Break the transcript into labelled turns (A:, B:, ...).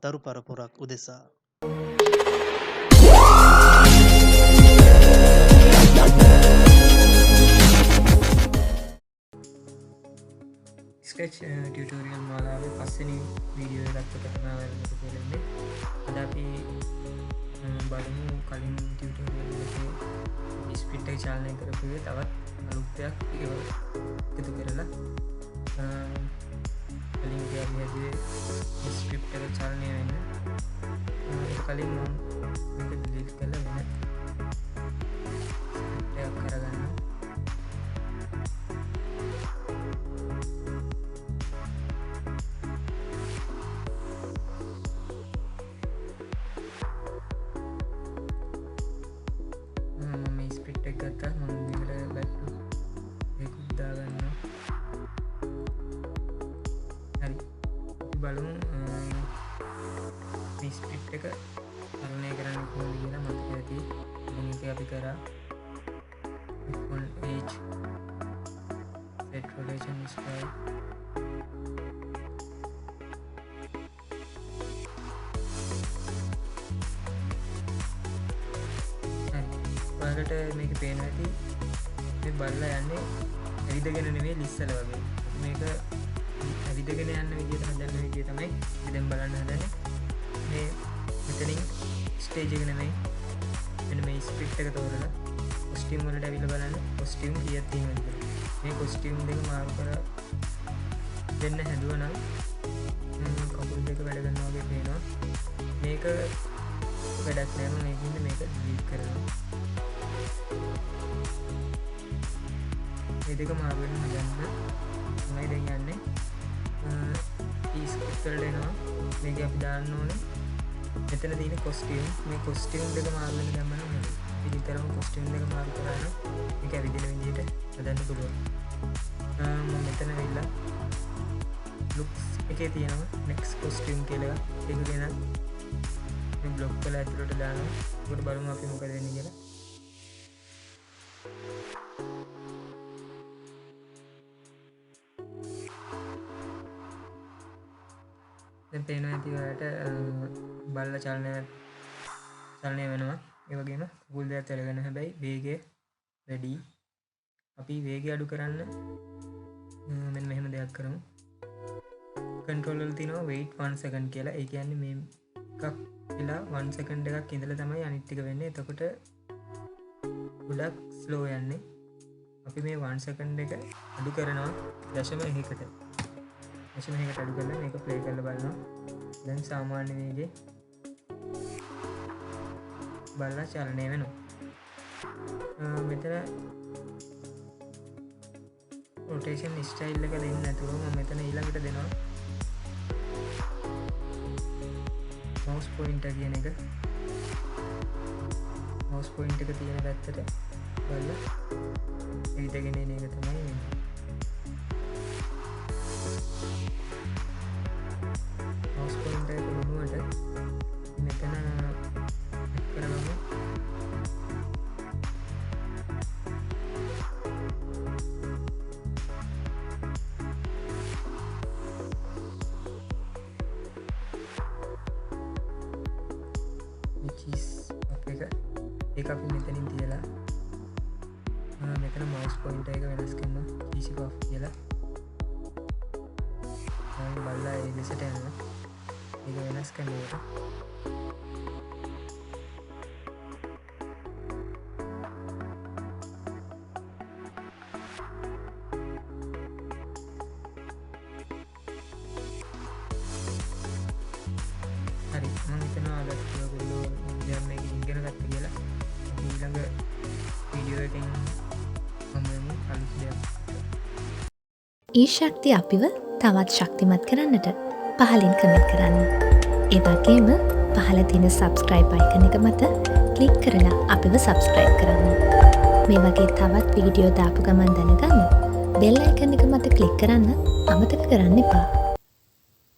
A: දරු පරපුරක් උදෙසා.
B: Sketch tutorial මාලාවේ පස්වෙනි වීඩියෝ එකක් තමයි වෙනකොට කියන්නේ. අද අපි බලමු කලින් ටියුටෝරියල් එකේ ස්පීඩ් එක චාලනය කරපු එකේ තවත් අලුත් දෙයක් එකතු කරලා කලින් අපි හැදුවේ ස්ක්‍රිප්ට් එක චාලනය වෙන්න. ඒක කලින් මම මේක ඩිලීට් කරලා වෙන ස්ක්‍රිප්ට් එකක් කරගන්නවා. ගත්තා මම මේකට බැක්ටු ඒකුත් දාගන්නවා. හරි බලමු මේ ස්ක්‍රිප්ට් එක චලනය කරන්න කොහොමද කියලා මතක ඇති. මේක අපි කරා full age set rotation style ඔයාලට මේක පේනවා ඇති මේ බල්ලා යන්නේ ඇවිදගෙන නෙමෙයි ලිස්සල වගේ. මේක ඇවිදගෙන යන්න විදියට හදන්න විදිය තමයි දැන් බලන්න හදන්නේ. මේ මෙතනින් ස්ටේජ් එක නෙමෙයි මෙන්න මේ ස්ක්‍රිප්ට් එක තෝරලා කොස්ටියුම් වලට ඇවිල්ලා බලන්න කොස්ටියුම් කීයක් තියෙනවද කියලා. මේ කොස්ටියුම් දෙක මාරු කරලා දෙන්න හැදුවා නම් කකුල් දෙක වැඩ ගන්නවා වගේ පේනවා. මේක වැඩක් නෑ. මම මේකින්ද මේක ඩිලීට් කරනවා. මේ දෙක මාරු වෙන හදන්න තමයි දැන් යන්නේ. ඊ ස්ක්‍රිප්ට් වලට එනවා. මේක අපි දාන්න ඕනේ මෙතන තියෙන කොස්ටියුම්. මේ කොස්ටියුම් දෙක මාරු වෙන ගමන මේ විතරම කොස්ටියුම් දෙක මාරු කරා නම් මේක ඇවිදින විදිහට හදන්න පුළුවන්. මම මෙතන වෙලා ලුක්ස් එකේ තියෙනවා next costume කියලා එකක්. ඒක ගැන මේ බ්ලොක් වල ඇතුළට දානවා. ඒකට බලමු අපි මොකද වෙන්නේ කියලා. දැන් පේනවා ඇති ඔයාලට බල්ලා චලනය වෙනවා. ඒ වගේම කුකුල් දෙකක් තැලගෙන හැබැයි වේගය වැඩි. අපි වේගය අඩු කරන්න මෙන්න මෙහෙම දෙයක් කරමු. කන්ට්‍රෝල් වල තියෙනවා wait 1 second කියලා. ඒ කියන්නේ මේ එකක් වෙලා 1 second එකක් ඉඳලා තමයි අනිත් ටික වෙන්නේ. එතකොට ගොඩක් ස්ලෝ යන්නේ. අපි මේ 1 second එක අඩු කරනවා 0.1කට. 0.1කට අඩු කරලා මේක ප්ලේ කරලා බලනවා. දැන් සාමාන්‍ය වේගයේ බලලා චලනය වෙනවා. මෙතන rotation style එක දෙන්න නැතුව මම මෙතන ඊළඟට දෙනවා mouse pointer කියන එක. mouse point එක තියෙන පැත්තට බලලා එවිටගෙන එන එක තමයි වෙන්නේ. mouse pointer එක වෙනුවට මෙතන කරගමු. ඒක අපි මෙතනින් තියලා මෙතන mouse pointer එක වෙනස් කරනවා easy off කියලා. බලලා ඒ දෙසට යනවා. ඒක වෙනස් කරනවා. හරි මම හිතනවා අද ඔයගොල්ලෝ දැන් මේක ඉගෙන ගත්ත කියලා. ඊළඟ වීඩියෝ එකෙන් මම වෙමු අලුත් දෙයක්.
C: ඒ ශක්තිය අපිව තවත් ශක්තිමත් කරන්නට පහලින් කමෙන්ට් කරන්න. ඒ වගේම පහළ තියෙන subscribe icon එක මත ක්ලික් කරලා අපිව subscribe කරන්න. මේ වගේ තවත් වීඩියෝ දාපු ගමන් දැනගන්න bell icon එක මත ක්ලික් කරන්න අමතක කරන්න එපා.